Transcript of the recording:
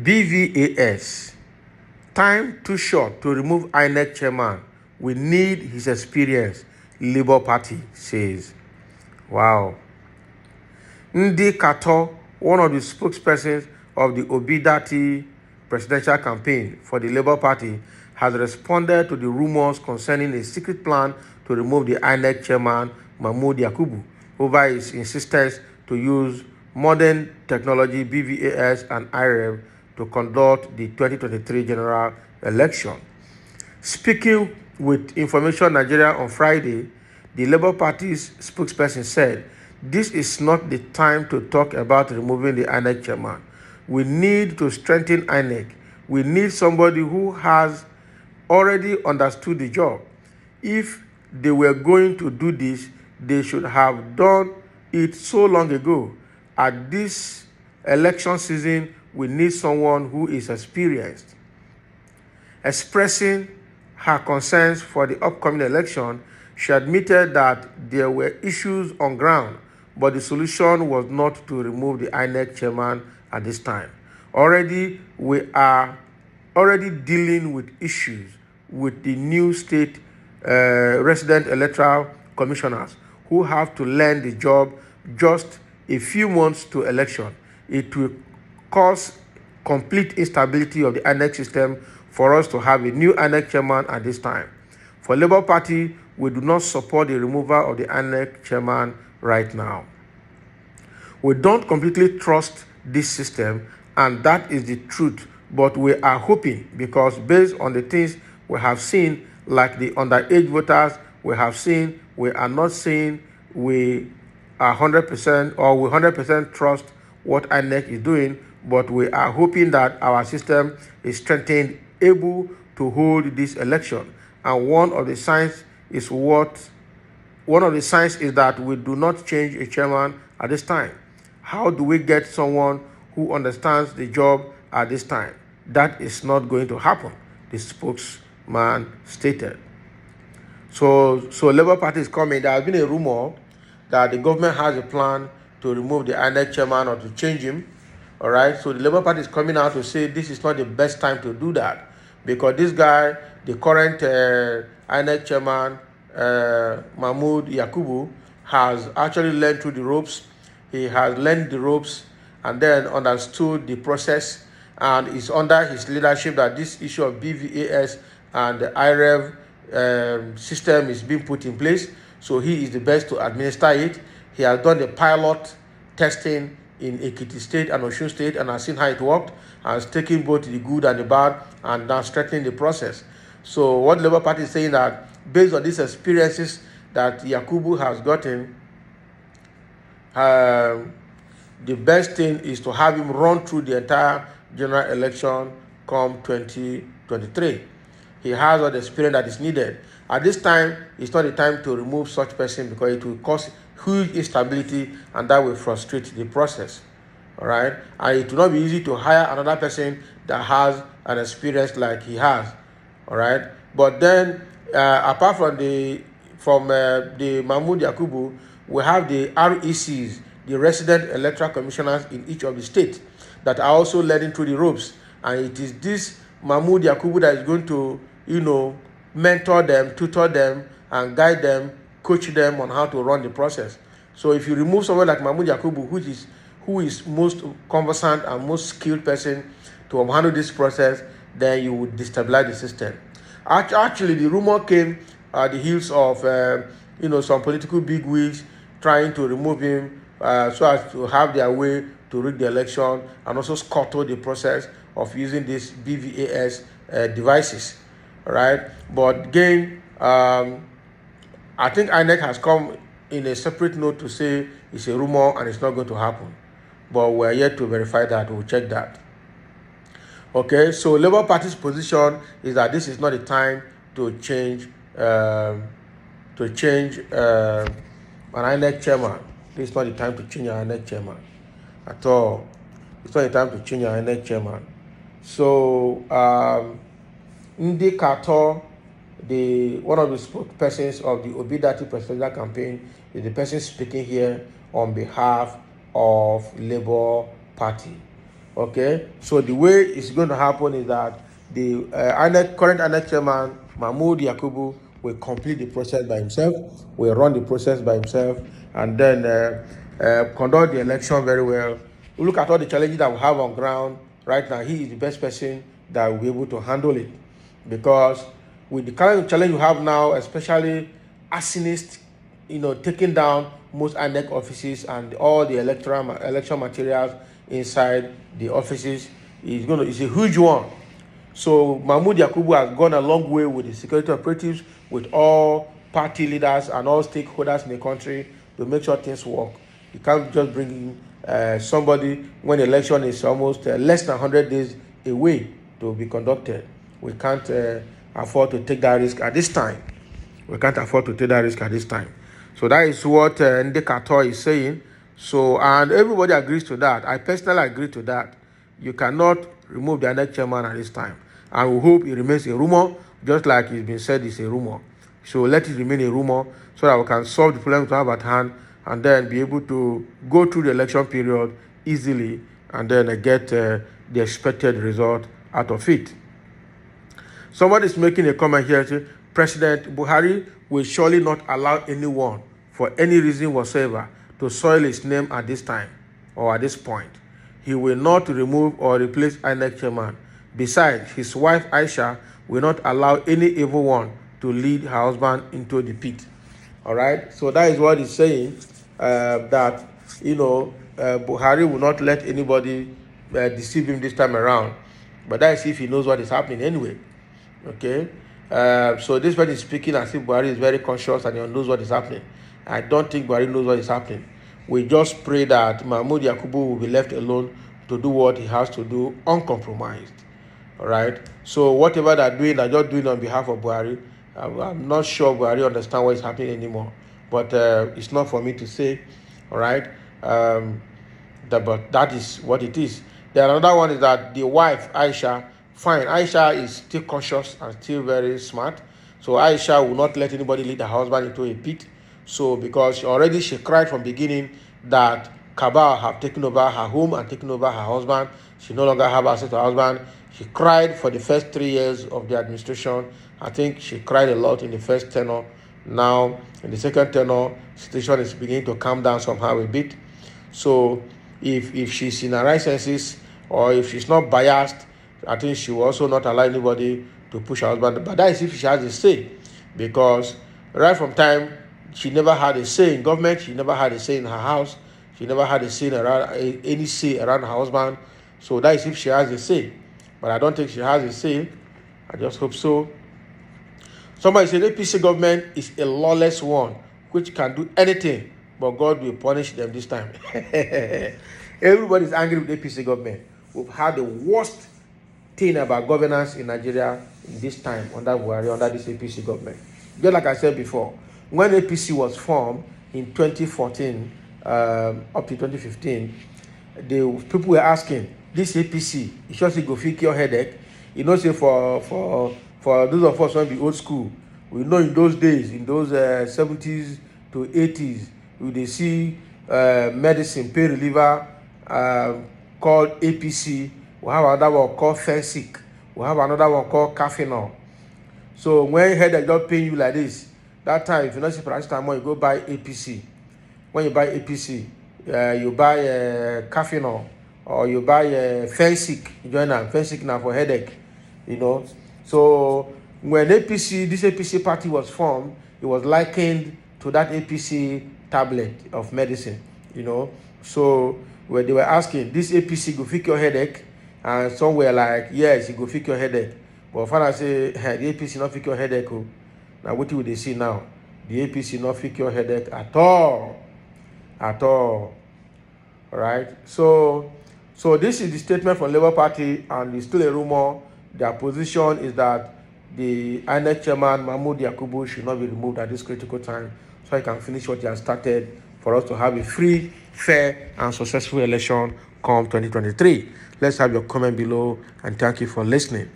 BVAS. Time too short to remove INEC chairman. We need his experience, Labour Party says. Wow. Ndi Kato, one of the spokespersons of the Obidati presidential campaign for the Labour Party, has responded to the rumors concerning a secret plan to remove the INEC chairman, Mahmood Yakubu, over his insistence to use modern technology, BVAS and IReV, to conduct the 2023 general election. Speaking with Information Nigeria on Friday, the Labour Party's spokesperson said, "This is not the time to talk about removing the INEC chairman. We need to strengthen INEC. We need somebody who has already understood the job. If they were going to do this, they should have done it so long ago. At this election season, we need someone who is experienced." Expressing her concerns for the upcoming election, she admitted that there were issues on ground, but the solution was not to remove the INEC chairman at this time. We are already dealing with issues with the new state resident electoral commissioners who have to learn the job just a few months to election. It will cause complete instability of the INEC system for us to have a new INEC chairman at this time. For Labour Party, we do not support the removal of the INEC chairman right now. We don't completely trust this system, and that is the truth, but we are hoping, because based on the things we have seen, like the underage voters we have seen, we are not saying we are 100% or we 100% trust what INEC is doing, but we are hoping that our system is strengthened, able to hold this election. And one of the signs is that we do not change a chairman at this time. How do we get someone who understands the job at this time? That is not going to happen, the spokesman stated. So Labour Party is coming. There has been a rumor that the government has a plan to remove the INEC chairman or to change him. All right. So the Labour Party is coming out to say this is not the best time to do that, because this guy, the current INEC chairman, Mahmood Yakubu, has actually learned through the ropes. He has learned the ropes and then understood the process, and it's under his leadership that this issue of BVAS and the IReV system is being put in place. So he is the best to administer it. He has done the pilot testing in Ekiti State and Osun State and has seen how it worked, and has taken both the good and the bad and now strengthening the process. So what the Labour Party is saying that based on these experiences that Yakubu has gotten, the best thing is to have him run through the entire general election come 2023. He has all the experience that is needed. At this time, it's not the time to remove such person, because it will cause huge instability and that will frustrate the process. All right, and it will not be easy to hire another person that has an experience like he has. All right, but then apart from the Mahmood Yakubu, we have the RECs, the resident electoral commissioners in each of the states, that are also learning through the ropes, and it is this Mahmood Yakubu that is going to, mentor them, tutor them, and guide them, coach them on how to run the process. So if you remove someone like Mahmood Yakubu, who is most conversant and most skilled person to handle this process, then you would destabilize the system. Actually, the rumor came at the heels of some political bigwigs trying to remove him so as to have their way to rig the election and also scuttle the process of using these BVAS devices. All right, but again, I think INEC has come in a separate note to say it's a rumor and it's not going to happen. But we're yet to verify that. We'll check that. Okay, so Labour Party's position is that this is not the time to change an INEC chairman. This is not the time to change an INEC chairman at all. It's not the time to change an INEC chairman. So Ndi Kato, one of the spokespersons of the Obidati presidential campaign is the person speaking here on behalf of Labour Party. Okay, so the way it's going to happen is that the current INEC chairman Mahmood Yakubu will complete the process by himself, will run the process by himself, and then conduct the election very well. We look at all the challenges that we have on ground right now. He is the best person that will be able to handle it, because with the current challenge we have now, especially arsonists, taking down most INEC offices and all the election materials inside the offices it's a huge one. So Mahmood Yakubu has gone a long way with the security operatives, with all party leaders and all stakeholders in the country to make sure things work. You can't just bring in somebody when the election is almost less than 100 days away to be conducted. We can't afford to take that risk at this time. So that is what Ndekato is saying. So, and everybody agrees to that. I personally agree to that. You cannot remove the INEC chairman at this time. And we hope it remains a rumor, just like it's been said it's a rumor. So let it remain a rumor so that we can solve the problem we have at hand and then be able to go through the election period easily and then get the expected result out of it. Somebody is making a comment here saying, President Buhari will surely not allow anyone, for any reason whatsoever, to soil his name at this time or at this point. He will not remove or replace INEC chairman. Besides, his wife Aisha will not allow any evil one to lead her husband into the pit. All right? So that is what he's saying, that, Buhari will not let anybody deceive him this time around. But that is if he knows what is happening anyway. Okay? So this person is speaking as if Buhari is very conscious and he knows what is happening. I don't think Buhari knows what is happening. We just pray that Mahmood Yakubu will be left alone to do what he has to do, uncompromised. All right? So whatever they're doing, they're just doing on behalf of Buhari. I'm not sure Buhari understands what is happening anymore. But it's not for me to say. All right? But that is what it is. Then another one is that the wife, Aisha, fine, Aisha is still conscious and still very smart. So Aisha will not let anybody lead her husband into a pit. So because she cried from beginning that Cabal have taken over her home and taken over her husband. She no longer have access to her husband. She cried for the first 3 years of the administration. I think she cried a lot in the first tenure. Now, in the second tenure, situation is beginning to calm down somehow a bit. So if she's in her right senses or if she's not biased, I think she will also not allow anybody to push her husband. But that is if she has a say. Because right from time, she never had a say in government. She never had a say in her house. She never had any say around her husband. So that is if she has a say. But I don't think she has a say. I just hope so. Somebody said the APC government is a lawless one, which can do anything, but God will punish them this time. Everybody is angry with the APC government. We've had the worst thing about governance in Nigeria in this time under Buhari, under this APC government. Just like I said before, when APC was formed in 2014 up to 2015, the people were asking, this APC, it should go fix your headache. Say for those of us who be old school, we know in those days, in those 70s to 80s, they see medicine, pain reliever called APC. We have another one called Fensic. We have another one called Caffeinol. So when headache don't pain you like this, that time, if you not see paracetamol, you go buy APC. When you buy APC, you buy Caffeinol or you buy Fensic. You join them. Fensic now for headache. So when this APC party was formed, it was likened to that APC tablet of medicine. So when they were asking, this APC go fix your headache, and some were like, yes, it go fix your headache. But father say, hey, the APC not fix your headache. Now what will they see now? The APC not fix your headache at all. All right. So this is the statement from Labour Party, and it's still a rumor. Their position is that the INEC chairman Mahmood Yakubu should not be removed at this critical time, so he can finish what he has started for us to have a free, fair, and successful election come 2023. Let's have your comment below, and thank you for listening.